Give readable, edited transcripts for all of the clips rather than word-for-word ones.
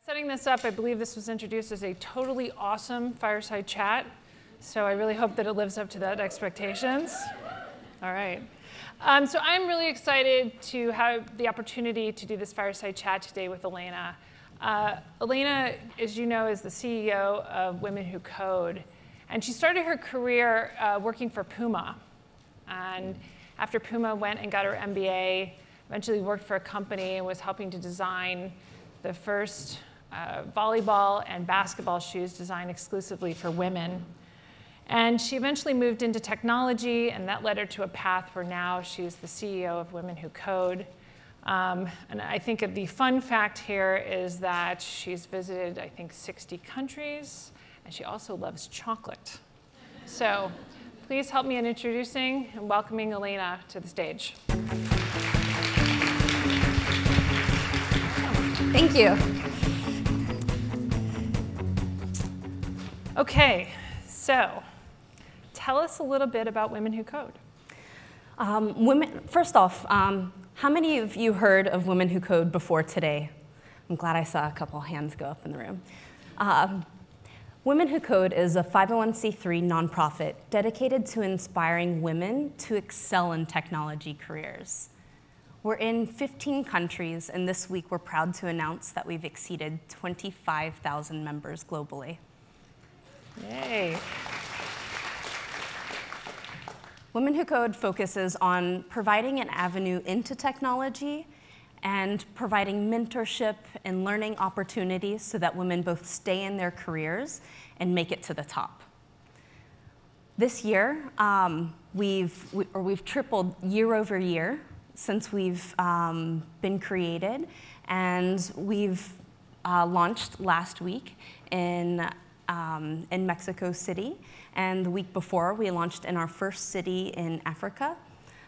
Setting this up, I believe this was introduced as a totally awesome fireside chat, so I really hope that it lives up to that expectations. All right. So I'm really excited to have the opportunity to do this fireside chat today with Alaina. Alaina, as you know, is the CEO of Women Who Code, and she started her career working for Puma. And after Puma went and got her MBA, eventually worked for a company and was helping to design the first volleyball and basketball shoes designed exclusively for women. And she eventually moved into technology, and that led her to a path where now she's the CEO of Women Who Code. And I think the fun fact here is that she's visited, I think, 60 countries, and she also loves chocolate. So please help me in introducing and welcoming Alaina to the stage. Thank you. Okay, so tell us a little bit about Women Who Code. First off, how many of you heard of Women Who Code before today? I'm glad I saw a couple hands go up in the room. Women Who Code is a 501c3 nonprofit dedicated to inspiring women to excel in technology careers. We're in 15 countries, and this week we're proud to announce that we've exceeded 25,000 members globally. Yay. Women Who Code focuses on providing an avenue into technology and providing mentorship and learning opportunities so that women both stay in their careers and make it to the top. This year, we've tripled year over year since we've been created, and we've launched last week in Mexico City, and the week before we launched in our first city in Africa.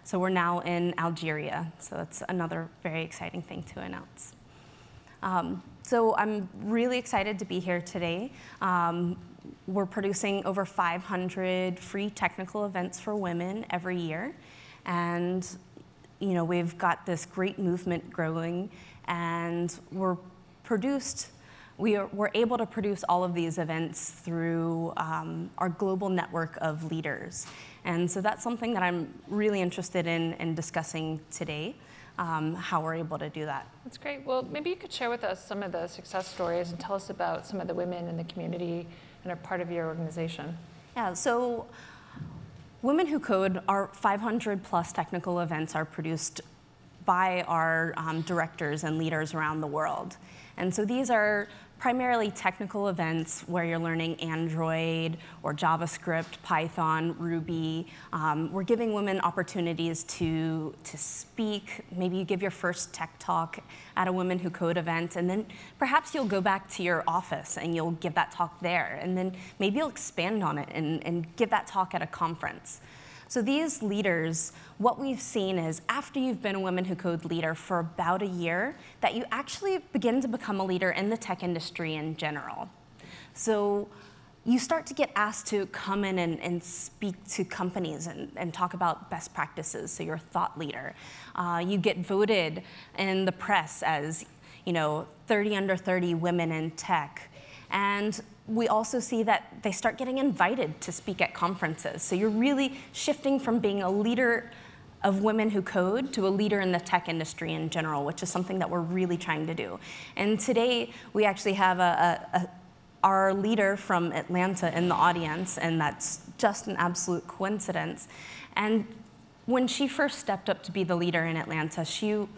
So we're now in Algeria, so that's another very exciting thing to announce. So I'm really excited to be here today. We're producing over 500 free technical events for women every year, and we've got this great movement growing, and we're able to produce all of these events through our global network of leaders. And so that's something that I'm really interested in discussing today, how we're able to do that. That's great. Well, maybe you could share with us some of the success stories and tell us about some of the women in the community and are part of your organization. Yeah, so Women Who Code, our 500 plus technical events are produced by our directors and leaders around the world. And so these are primarily technical events where you're learning Android or JavaScript, Python, Ruby. We're giving women opportunities to speak. Maybe you give your first tech talk at a Women Who Code event, and then perhaps you'll go back to your office and you'll give that talk there. And then maybe you'll expand on it and give that talk at a conference. So these leaders, what we've seen is after you've been a Women Who Code leader for about a year, that you actually begin to become a leader in the tech industry in general. So you start to get asked to come in and speak to companies and talk about best practices, so you're a thought leader. You get voted in the press as 30 under 30 women in tech. And we also see that they start getting invited to speak at conferences. So you're really shifting from being a leader of Women Who Code to a leader in the tech industry in general, which is something that we're really trying to do. And today, we actually have our leader from Atlanta in the audience, and that's just an absolute coincidence. And when she first stepped up to be the leader in Atlanta, she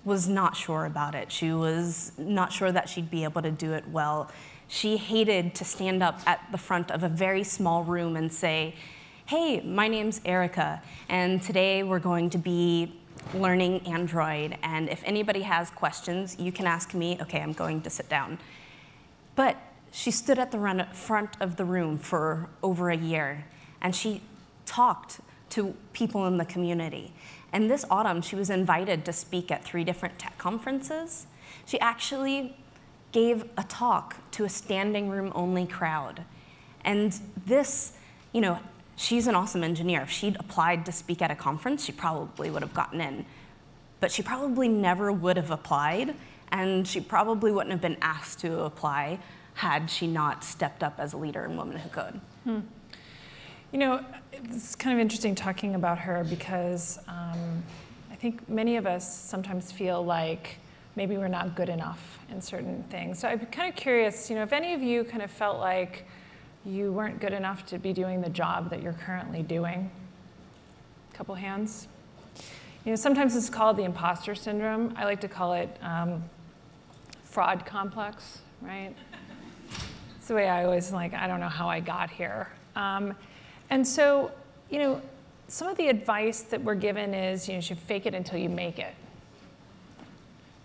was not sure about it. She was not sure that she'd be able to do it well. She hated to stand up at the front of a very small room and say, hey, my name's Erica, and today we're going to be learning Android, and if anybody has questions, you can ask me. Okay, I'm going to sit down. But she stood at the front of the room for over a year, and she talked to people in the community. And this autumn, she was invited to speak at 3 different tech conferences. She actually gave a talk to a standing room only crowd. And this, she's an awesome engineer. If she'd applied to speak at a conference, she probably would have gotten in. But she probably never would have applied and she probably wouldn't have been asked to apply had she not stepped up as a leader in Women Who Code. You know, it's kind of interesting talking about her because I think many of us sometimes feel like maybe we're not good enough in certain things. So I'm kind of curious, you know, if any of you kind of felt like you weren't good enough to be doing the job that you're currently doing. A couple hands. You know, sometimes it's called the imposter syndrome. I like to call it fraud complex, right? It's the way I always like, I don't know how I got here. And so, you know, some of the advice that we're given is, you should fake it until you make it.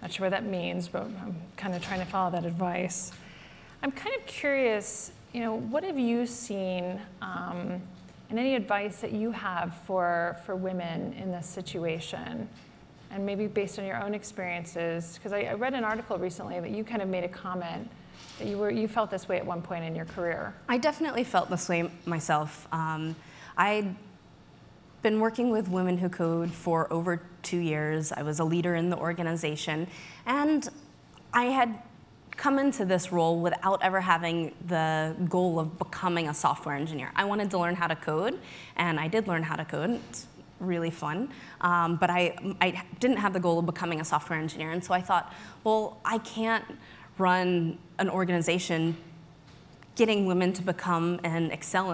Not sure what that means, but I'm kind of trying to follow that advice. I'm kind of curious, you know, what have you seen and any advice that you have for women in this situation? And maybe based on your own experiences, because I read an article recently that you kind of made a comment that you felt this way at one point in your career. I definitely felt this way myself. I'd been working with Women Who Code for over 2 years. I was a leader in the organization, and I had come into this role without ever having the goal of becoming a software engineer. I wanted to learn how to code, and I did learn how to code. It's really fun, but I didn't have the goal of becoming a software engineer, and so I thought, well, I can't run an organization getting women to become and excel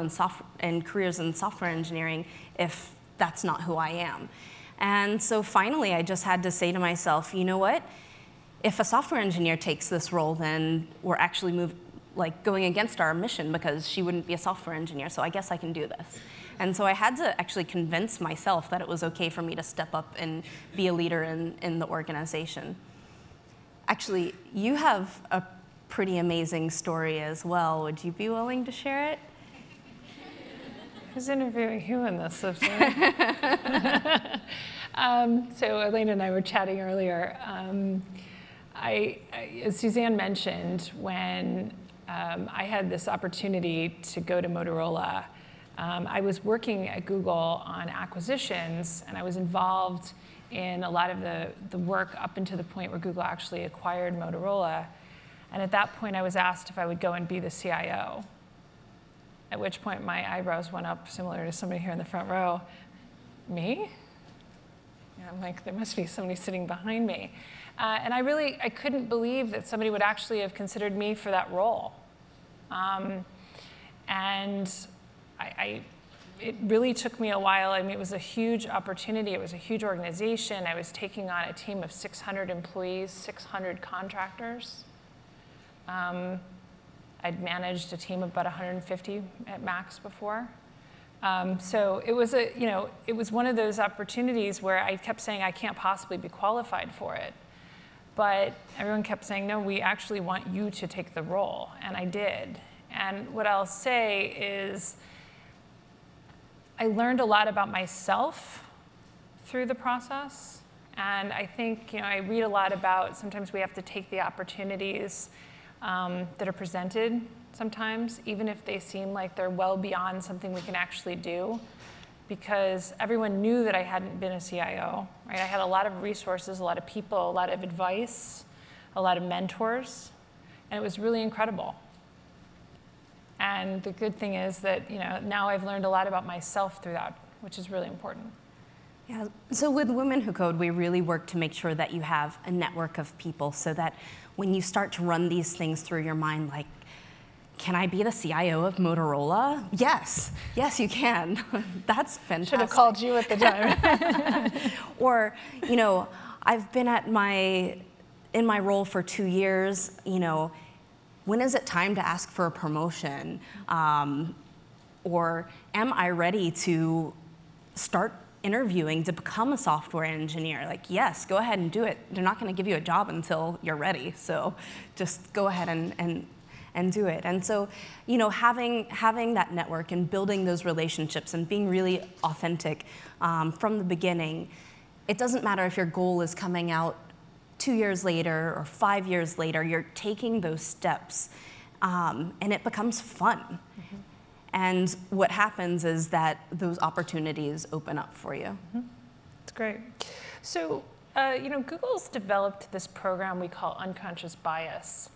in careers in software engineering if that's not who I am. And so finally, I just had to say to myself, you know what? If a software engineer takes this role, then we're actually going against our mission because she wouldn't be a software engineer, so I guess I can do this. And so I had to actually convince myself that it was okay for me to step up and be a leader in the organization. Actually, you have a pretty amazing story as well. Would you be willing to share it? Who's interviewing who in this? So Alaina and I were chatting earlier. As Suzanne mentioned, when I had this opportunity to go to Motorola, I was working at Google on acquisitions, and I was involved in a lot of the work up until the point where Google actually acquired Motorola. And at that point, I was asked if I would go and be the CIO, at which point my eyebrows went up, similar to somebody here in the front row. Me? Yeah, I'm like, there must be somebody sitting behind me. And I couldn't believe that somebody would actually have considered me for that role. And it really took me a while. I mean, it was a huge opportunity. It was a huge organization. I was taking on a team of 600 employees, 600 contractors. I'd managed a team of about 150 at max before. So it was it was one of those opportunities where I kept saying I can't possibly be qualified for it. But everyone kept saying, no, we actually want you to take the role, and I did. And what I'll say is I learned a lot about myself through the process. And I think, I read a lot about sometimes we have to take the opportunities that are presented sometimes, even if they seem like they're well beyond something we can actually do, because everyone knew that I hadn't been a CIO, right? I had a lot of resources, a lot of people, a lot of advice, a lot of mentors, and it was really incredible. And the good thing is that, now I've learned a lot about myself through that, which is really important. Yeah, so with Women Who Code, we really work to make sure that you have a network of people so that when you start to run these things through your mind, like, can I be the CIO of Motorola? Yes, you can. That's fantastic. Should have called you at the time. Or, I've been in my role for 2 years, when is it time to ask for a promotion? Or am I ready to start interviewing to become a software engineer? Like, yes, go ahead and do it. They're not going to give you a job until you're ready. So just go ahead and do it. And so, having that network and building those relationships and being really authentic from the beginning, it doesn't matter if your goal is coming out 2 years later or 5 years later, you're taking those steps and it becomes fun. Mm-hmm. And what happens is that those opportunities open up for you. Mm-hmm. That's great. So Google's developed this program we call unconscious bias.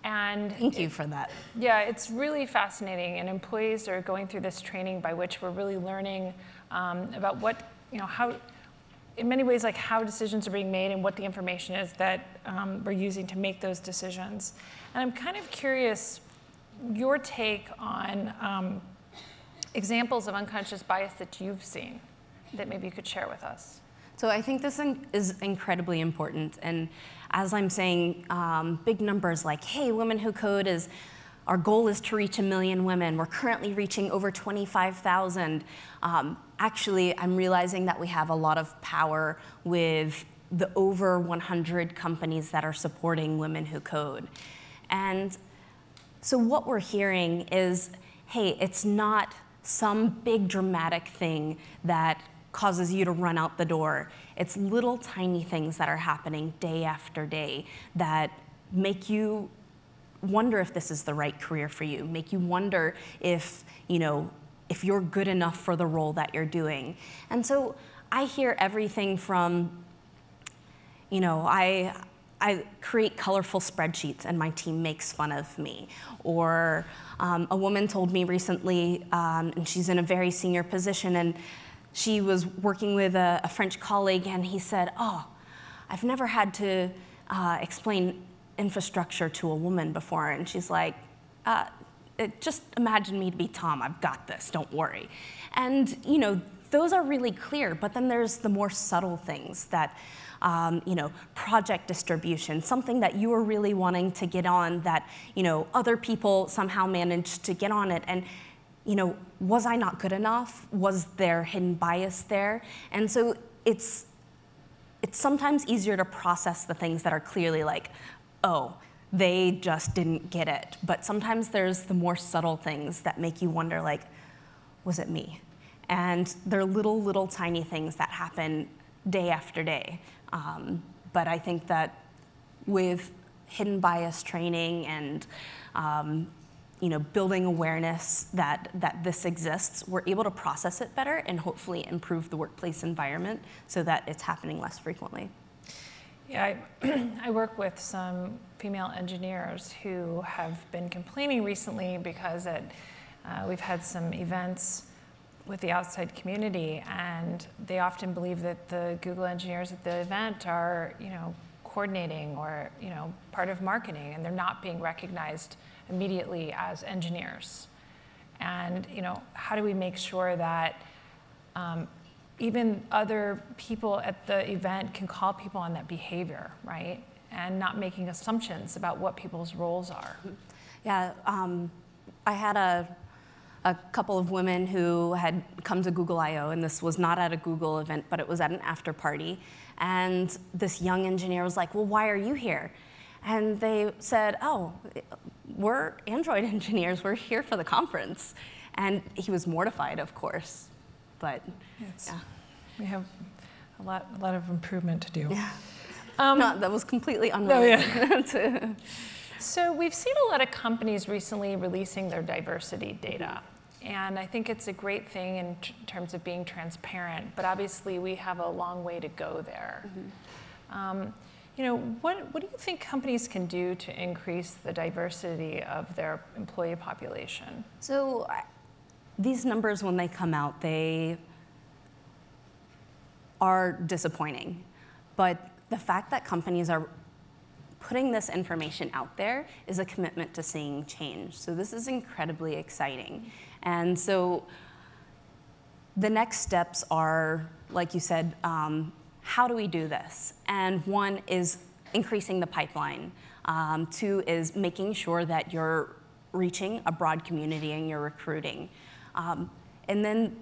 And Thank you for that. Yeah, it's really fascinating, and employees are going through this training by which we're really learning about what, how, in many ways, like how decisions are being made and what the information is that we're using to make those decisions. And I'm kind of curious your take on examples of unconscious bias that you've seen that maybe you could share with us. So I think this is incredibly important. And as I'm saying, big numbers like, hey, Women Who Code our goal is to reach 1 million women. We're currently reaching over 25,000. Actually, I'm realizing that we have a lot of power with the over 100 companies that are supporting Women Who Code. And so what we're hearing is, hey, it's not some big dramatic thing that causes you to run out the door. It's little tiny things that are happening day after day that make you wonder if this is the right career for you, make you wonder if you're good enough for the role that you're doing. And so I hear everything from, I create colorful spreadsheets and my team makes fun of me. Or a woman told me recently, and she's in a very senior position, and she was working with a French colleague, and he said, oh, I've never had to explain infrastructure to a woman before. And she's like, just imagine me to be Tom. I've got this. Don't worry. And those are really clear. But then there's the more subtle things that, project distribution, something that you were really wanting to get on that, other people somehow managed to get on it. And was I not good enough? Was there hidden bias there? And so it's sometimes easier to process the things that are clearly like, oh, they just didn't get it. But sometimes there's the more subtle things that make you wonder, like, was it me? And they're little tiny things that happen day after day. But I think that with hidden bias training and building awareness that this exists, we're able to process it better and hopefully improve the workplace environment so that it's happening less frequently. Yeah, I work with some female engineers who have been complaining recently because we've had some events with the outside community, and they often believe that the Google engineers at the event are, coordinating or, part of marketing, and they're not being recognized immediately as engineers. And, how do we make sure that even other people at the event can call people on that behavior, right? And not making assumptions about what people's roles are. Yeah, I had a couple of women who had come to Google I/O, and this was not at a Google event, but it was at an after party. And this young engineer was like, well, why are you here? And they said, oh, we're Android engineers, we're here for the conference. And he was mortified, of course, but yeah. We have a lot of improvement to do. Yeah. No, that was completely unrelated. Oh, yeah. So we've seen a lot of companies recently releasing their diversity data. And I think it's a great thing in terms of being transparent, but obviously we have a long way to go there. Mm-hmm. What do you think companies can do to increase the diversity of their employee population? So these numbers, when they come out, they are disappointing. But the fact that companies are putting this information out there is a commitment to seeing change. So this is incredibly exciting. And so the next steps are, like you said, how do we do this? And one is increasing the pipeline. Two is making sure that you're reaching a broad community and you're recruiting. And then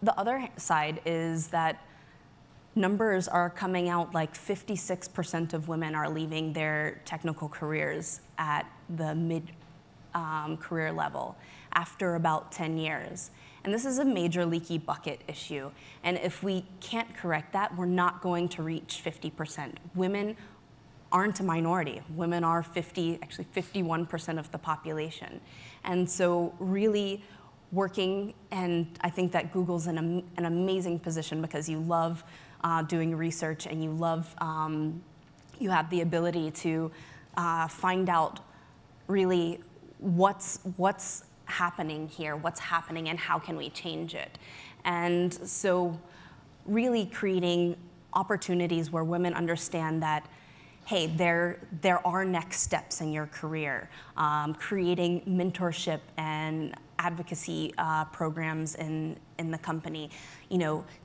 the other side is that numbers are coming out like 56% of women are leaving their technical careers at the mid-career level after about 10 years. And this is a major leaky bucket issue. And if we can't correct that, we're not going to reach 50%. Women aren't a minority. Women are 51% of the population. And so really working, and I think that Google's in an amazing position because you love doing research and you love, you have the ability to find out really what's happening here, what's happening and how can we change it. And so really creating opportunities where women understand that, hey, there are next steps in your career, creating mentorship and advocacy programs in the company,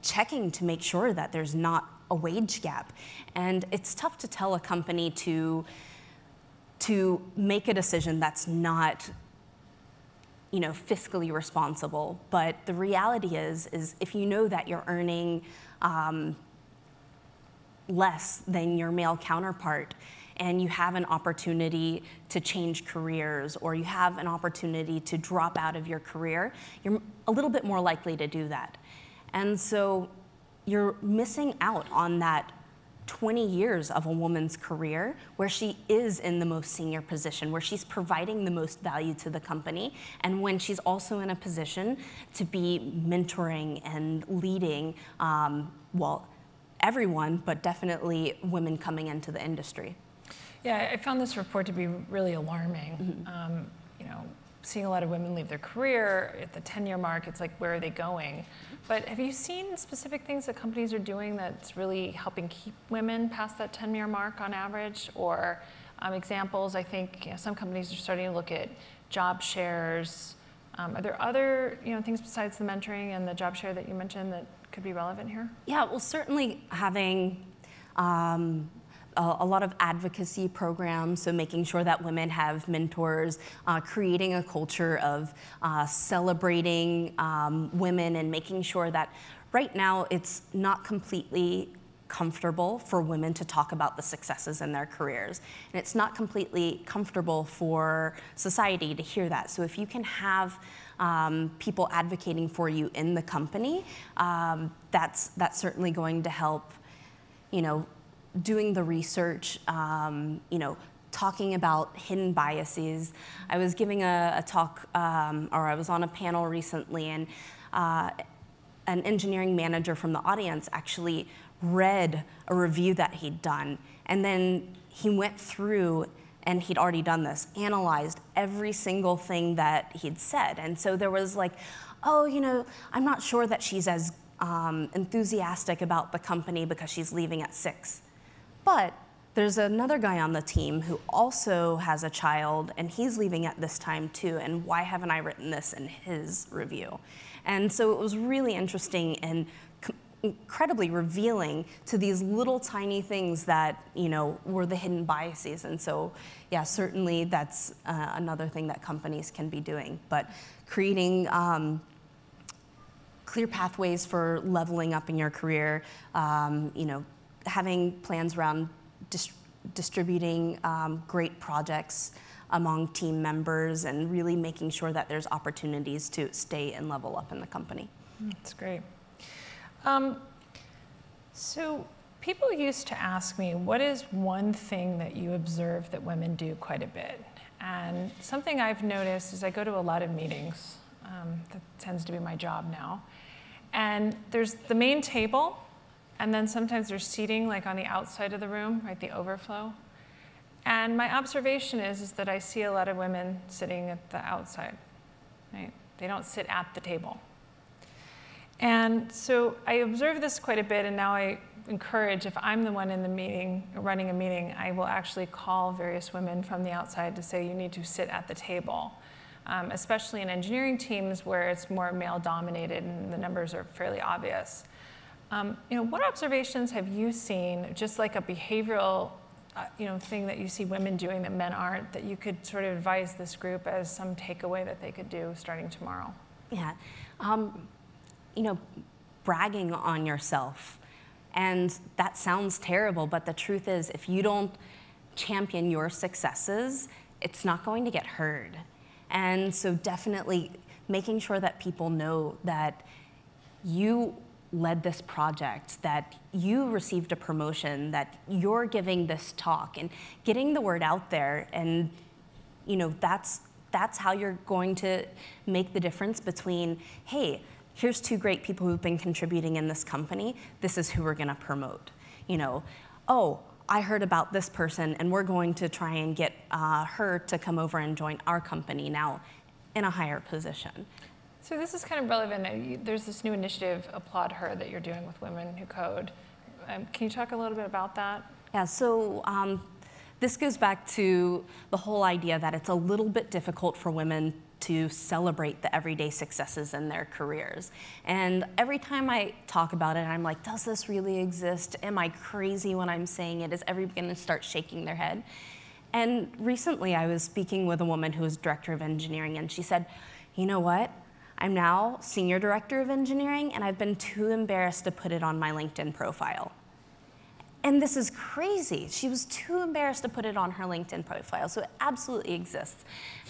checking to make sure that there's not a wage gap. And it's tough to tell a company to make a decision that's not fiscally responsible. But the reality is if you know that you're earning less than your male counterpart, and you have an opportunity to change careers, or you have an opportunity to drop out of your career, you're a little bit more likely to do that. And so you're missing out on that 20 years of a woman's career where she is in the most senior position, where she's providing the most value to the company, and when she's also in a position to be mentoring and leading, everyone, but definitely women coming into the industry. Yeah, I found this report to be really alarming. Mm-hmm. Seeing a lot of women leave their career at the 10-year mark, it's like, where are they going? But have you seen specific things that companies are doing that's really helping keep women past that 10-year mark on average? Or examples, I think some companies are starting to look at job shares. Are there other things besides the mentoring and the job share that you mentioned that could be relevant here? Yeah, well, certainly having a lot of advocacy programs, so making sure that women have mentors, creating a culture of celebrating women, and making sure that right now it's not completely comfortable for women to talk about the successes in their careers. And it's not completely comfortable for society to hear that. So if you can have people advocating for you in the company, that's certainly going to help, doing the research, talking about hidden biases. I was giving a talk, or I was on a panel recently, and an engineering manager from the audience actually read a review that he'd done, and then he went through, and he'd already done this, analyzed every single thing that he'd said. And so there was like, oh, I'm not sure that she's as enthusiastic about the company because she's leaving at 6. But there's another guy on the team who also has a child, and he's leaving at this time too, and why haven't I written this in his review? And so it was really interesting and incredibly revealing to these little tiny things that were the hidden biases. And so yeah, certainly that's another thing that companies can be doing, but creating clear pathways for leveling up in your career, having plans around distributing great projects among team members, and really making sure that there's opportunities to stay and level up in the company. That's great. So people used to ask me, what is one thing that you observe that women do quite a bit? And something I've noticed is I go to a lot of meetings. That tends to be my job now. And there's the main table, and then sometimes there's seating like on the outside of the room, right, the overflow. And my observation is that I see a lot of women sitting at the outside, right? They don't sit at the table. And so I observe this quite a bit, and now I encourage, if I'm the one in the meeting, running a meeting, I will actually call various women from the outside to say, you need to sit at the table. Especially in engineering teams where it's more male-dominated and the numbers are fairly obvious. What observations have you seen, just like a behavioral thing that you see women doing that men aren't, that you could sort of advise this group as some takeaway that they could do starting tomorrow? Yeah, bragging on yourself. And that sounds terrible, but the truth is, if you don't champion your successes, it's not going to get heard. And so definitely making sure that people know that you led this project, that you received a promotion, that you're giving this talk, and getting the word out there. And that's how you're going to make the difference between, hey, here's 2 great people who've been contributing in this company. This is who we're going to promote. You know, oh, I heard about this person, and we're going to try and get her to come over and join our company now in a higher position. So this is kind of relevant. There's this new initiative, Applaud Her, that you're doing with Women Who Code. Can you talk a little bit about that? Yeah, so this goes back to the whole idea that it's a little bit difficult for women to celebrate the everyday successes in their careers. And every time I talk about it, I'm like, does this really exist? Am I crazy when I'm saying it? Is everybody gonna start shaking their head? And recently I was speaking with a woman who was director of engineering, and she said, you know what? I'm now senior director of engineering, and I've been too embarrassed to put it on my LinkedIn profile. And this is crazy. She was too embarrassed to put it on her LinkedIn profile, so it absolutely exists.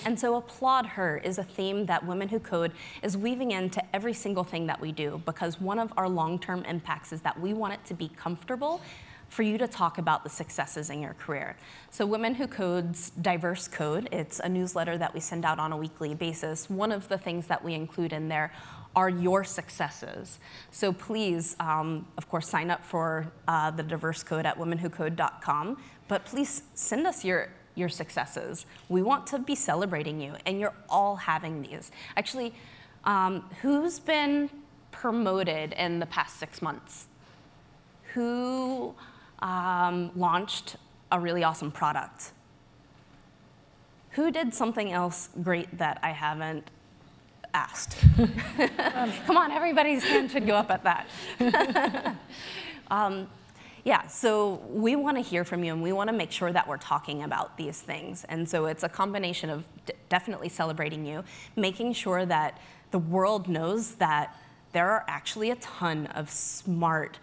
And so Applaud Her is a theme that Women Who Code is weaving into every single thing that we do, because one of our long-term impacts is that we want it to be comfortable for you to talk about the successes in your career. So Women Who Code's Diverse Code, it's a newsletter that we send out on a weekly basis. One of the things that we include in there are your successes. So please, of course, sign up for the Diverse Code at womenwhocode.com, but please send us your successes. We want to be celebrating you, and you're all having these. Actually, who's been promoted in the past 6 months? Who launched a really awesome product? Who did something else great that I haven't asked? Come on, everybody's hand should go up at that. Yeah, so we want to hear from you, and we want to make sure that we're talking about these things. And so it's a combination of definitely celebrating you, making sure that the world knows that there are actually a ton of smart,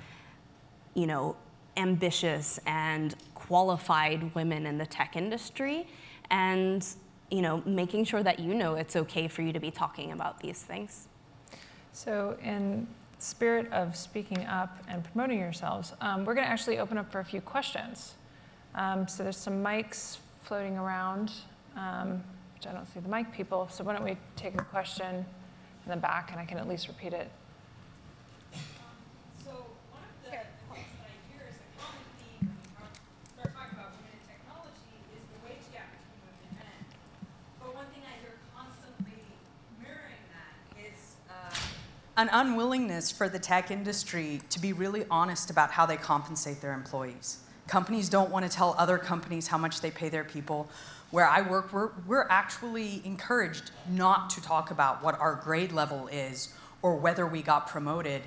you know, ambitious and qualified women in the tech industry, and you know, making sure that you know it's okay for you to be talking about these things. So in spirit of speaking up and promoting yourselves, we're going to actually open up for a few questions. So there's some mics floating around, which I don't see the mic people, so why don't we take a question in the back, and I can at least repeat it. So one of the things that I hear is a common theme when we start talking about women in technology is the wage gap between women and men. But one thing I hear constantly mirroring that is an unwillingness for the tech industry to be really honest about how they compensate their employees. Companies don't want to tell other companies how much they pay their people. Where I work, we're actually encouraged not to talk about what our grade level is or whether we got promoted.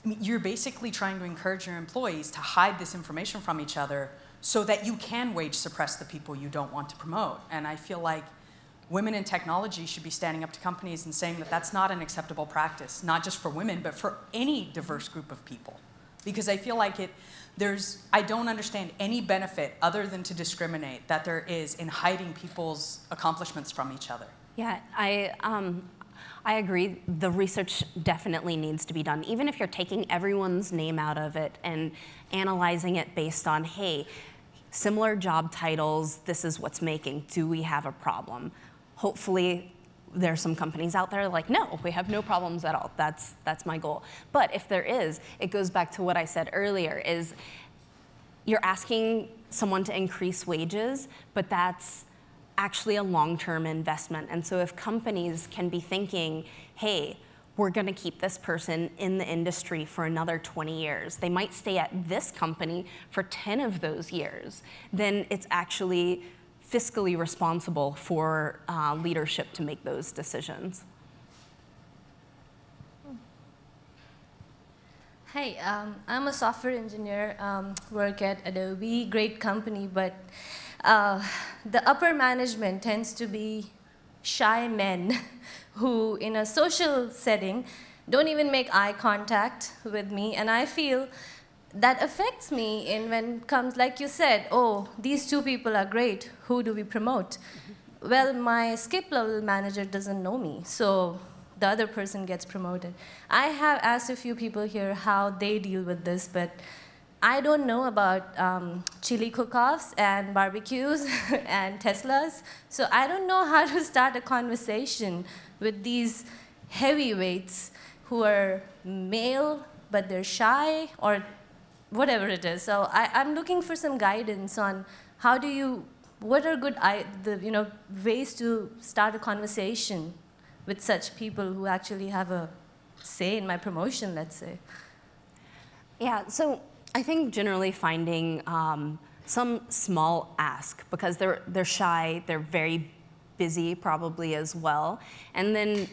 I mean, you're basically trying to encourage your employees to hide this information from each other so that you can wage suppress the people you don't want to promote. And I feel like women in technology should be standing up to companies and saying that that's not an acceptable practice, not just for women, but for any diverse group of people. Because I feel like I don't understand any benefit other than to discriminate that there is in hiding people's accomplishments from each other. Yeah, I agree. The research definitely needs to be done. Even if you're taking everyone's name out of it and analyzing it based on, hey, similar job titles, this is what's making, do we have a problem? Hopefully, there's some companies out there like, no, we have no problems at all. That's my goal. But if there is, it goes back to what I said earlier, is you're asking someone to increase wages, but that's actually a long-term investment. And so if companies can be thinking, hey, we're going to keep this person in the industry for another 20 years. They might stay at this company for 10 of those years. Then it's actually fiscally responsible for leadership to make those decisions. Hi, I'm a software engineer, work at Adobe, great company, but the upper management tends to be shy men who, in a social setting, don't even make eye contact with me, and I feel that affects me in when it comes, like you said, oh, these 2 people are great, who do we promote? Well, my skip level manager doesn't know me, so the other person gets promoted. I have asked a few people here how they deal with this, but I don't know about chili cook-offs and barbecues and Teslas, so I don't know how to start a conversation with these heavyweights who are male, but they're shy, or whatever it is. So I'm looking for some guidance on what are good ways to start a conversation with such people who actually have a say in my promotion, let's say. Yeah, so I think generally finding some small ask, because they're shy, they're very busy probably as well, and then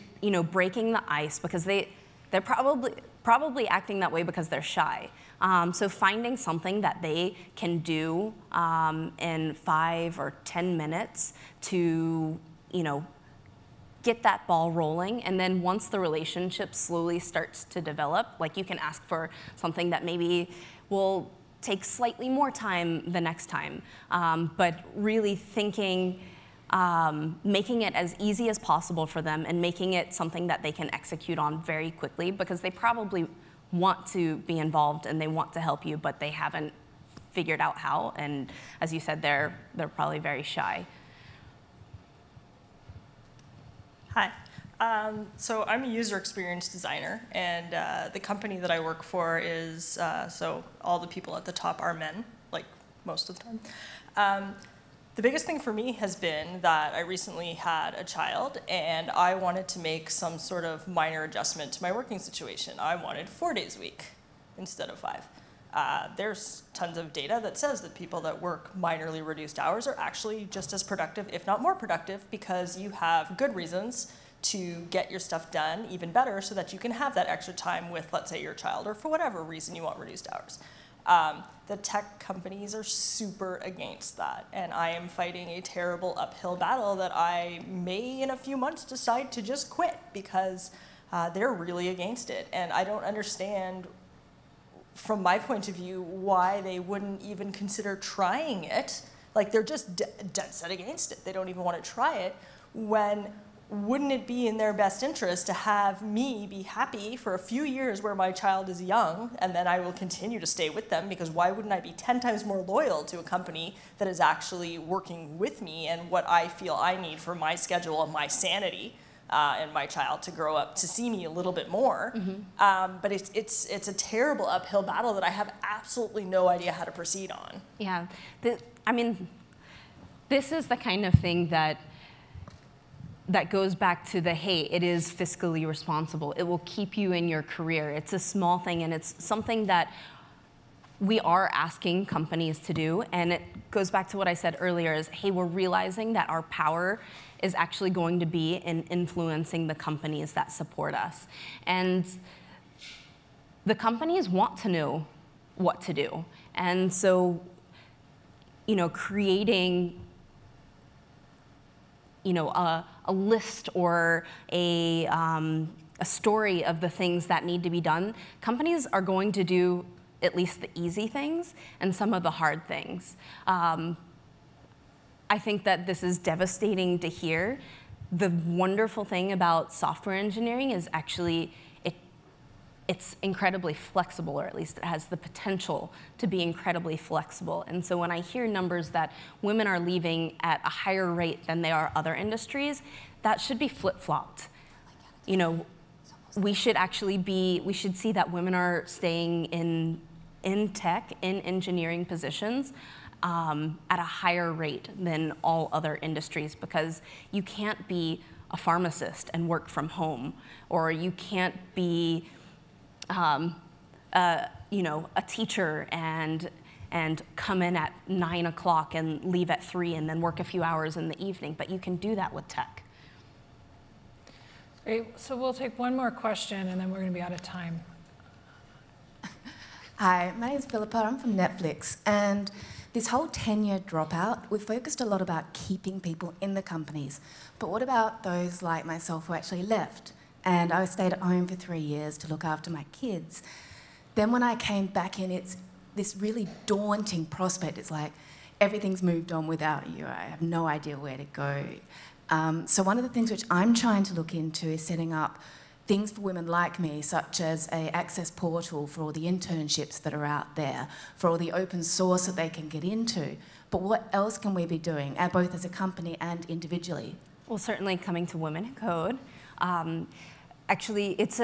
breaking the ice, because they're probably acting that way because they're shy. So finding something that they can do in 5 or 10 minutes to get that ball rolling, and then once the relationship slowly starts to develop, like you can ask for something that maybe will take slightly more time the next time, but really thinking, making it as easy as possible for them and making it something that they can execute on very quickly, because they probably want to be involved and they want to help you, but they haven't figured out how, and as you said, they're probably very shy. Hi. So I'm a user experience designer, and the company that I work for is, so all the people at the top are men, like most of the time. The biggest thing for me has been that I recently had a child, and I wanted to make some sort of minor adjustment to my working situation. I wanted 4 days a week instead of 5. There's tons of data that says that people that work minorly reduced hours are actually just as productive, if not more productive, because you have good reasons to get your stuff done even better so that you can have that extra time with, let's say, your child, or for whatever reason you want reduced hours. The tech companies are super against that, and I am fighting a terrible uphill battle that I may in a few months decide to just quit, because they're really against it, and I don't understand from my point of view why they wouldn't even consider trying it. Like, they're just dead set against it. They don't even want to try it, when wouldn't it be in their best interest to have me be happy for a few years where my child is young, and then I will continue to stay with them, because why wouldn't I be 10 times more loyal to a company that is actually working with me and what I feel I need for my schedule and my sanity, and my child to grow up to see me a little bit more. Mm-hmm. But it's a terrible uphill battle that I have absolutely no idea how to proceed on. Yeah, I mean, this is the kind of thing that goes back to hey, it is fiscally responsible. It will keep you in your career. It's a small thing, and it's something that we are asking companies to do. And it goes back to what I said earlier is, hey, we're realizing that our power is actually going to be in influencing the companies that support us. And the companies want to know what to do. And so, creating a list or a story of the things that need to be done, companies are going to do at least the easy things and some of the hard things. I think that this is devastating to hear. The wonderful thing about software engineering is actually it's incredibly flexible, or at least it has the potential to be incredibly flexible. And so when I hear numbers that women are leaving at a higher rate than they are other industries, that should be flip-flopped. We should see that women are staying in tech, in engineering positions at a higher rate than all other industries, because you can't be a pharmacist and work from home, or you can't be a teacher and come in at 9 o'clock and leave at 3 and then work a few hours in the evening, but you can do that with tech. Great, so we'll take one more question and then we're going to be out of time. Hi, my name is Philippa. I'm from Netflix, and this whole tenure dropout, we've focused a lot about keeping people in the companies, but what about those like myself who actually left? And I stayed at home for 3 years to look after my kids. Then when I came back in, it's this really daunting prospect. It's like, everything's moved on without you. I have no idea where to go. So one of the things which I'm trying to look into is setting up things for women like me, such as an access portal for all the internships that are out there, for all the open source that they can get into. But what else can we be doing, both as a company and individually? Well, certainly coming to Women in Code. Actually, it's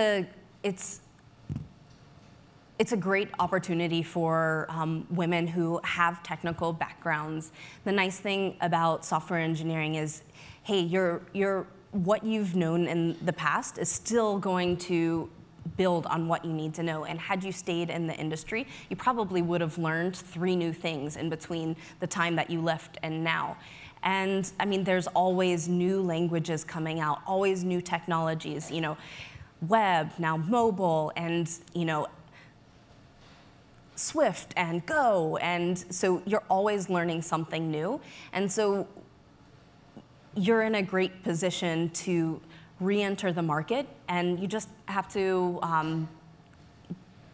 it's a great opportunity for women who have technical backgrounds. The nice thing about software engineering is, hey, what you've known in the past is still going to build on what you need to know. And had you stayed in the industry, you probably would have learned 3 new things in between the time that you left and now. And I mean, there's always new languages coming out, always new technologies, you know, web, now mobile, and, you know, Swift and Go, and so you're always learning something new. And so you're in a great position to re-enter the market, and you just have to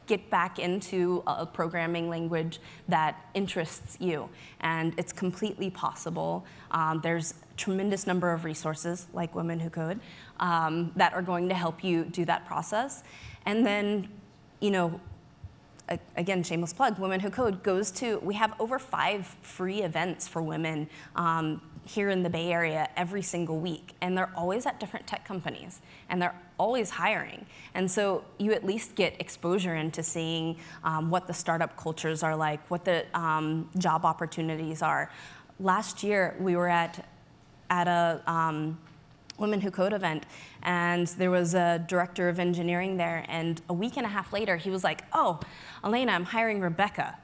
get back into a programming language that interests you. And it's completely possible. There's a tremendous number of resources, like Women Who Code, that are going to help you do that process. And then, you know, again, shameless plug, Women Who Code goes to, we have over 5 free events for women here in the Bay Area every single week. And they're always at different tech companies. And they're always hiring. And so you at least get exposure into seeing what the startup cultures are like, what the job opportunities are. Last year, we were at a Women Who Code event, and there was a director of engineering there, and a week and a half later, he was like, oh, Alaina, I'm hiring Rebecca.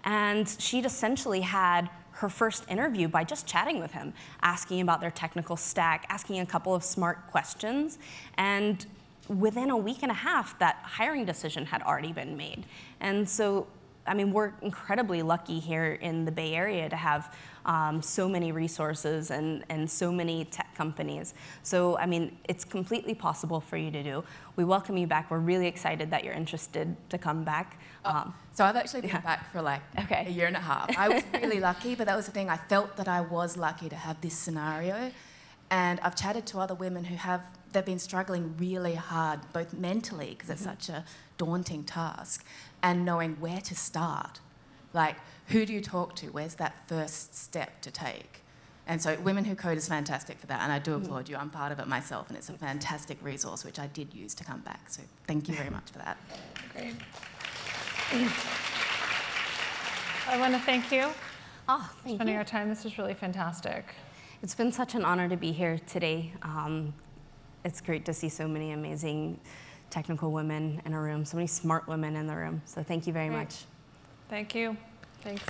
And she'd essentially had her first interview by just chatting with him, asking about their technical stack, asking a couple of smart questions, and within a week and a half, that hiring decision had already been made. And so, I mean, we're incredibly lucky here in the Bay Area to have so many resources and so many tech companies. So, I mean, it's completely possible for you to do. We welcome you back. We're really excited that you're interested to come back. So I've actually been back for like a year and a half. I was really lucky, but that was the thing. I felt that I was lucky to have this scenario. And I've chatted to other women who they've been struggling really hard, both mentally, because it's such a daunting task, and knowing where to start. Like, who do you talk to? Where's that first step to take? And so Women Who Code is fantastic for that, and I do applaud you. I'm part of it myself, and it's a fantastic resource, which I did use to come back. So thank you very much for that. Great. I want to thank you Oh, thank spending you. our time. This was really fantastic. It's been such an honor to be here today. It's great to see so many amazing technical women in a room, so many smart women in the room. So thank you very much. Thank you. Thanks.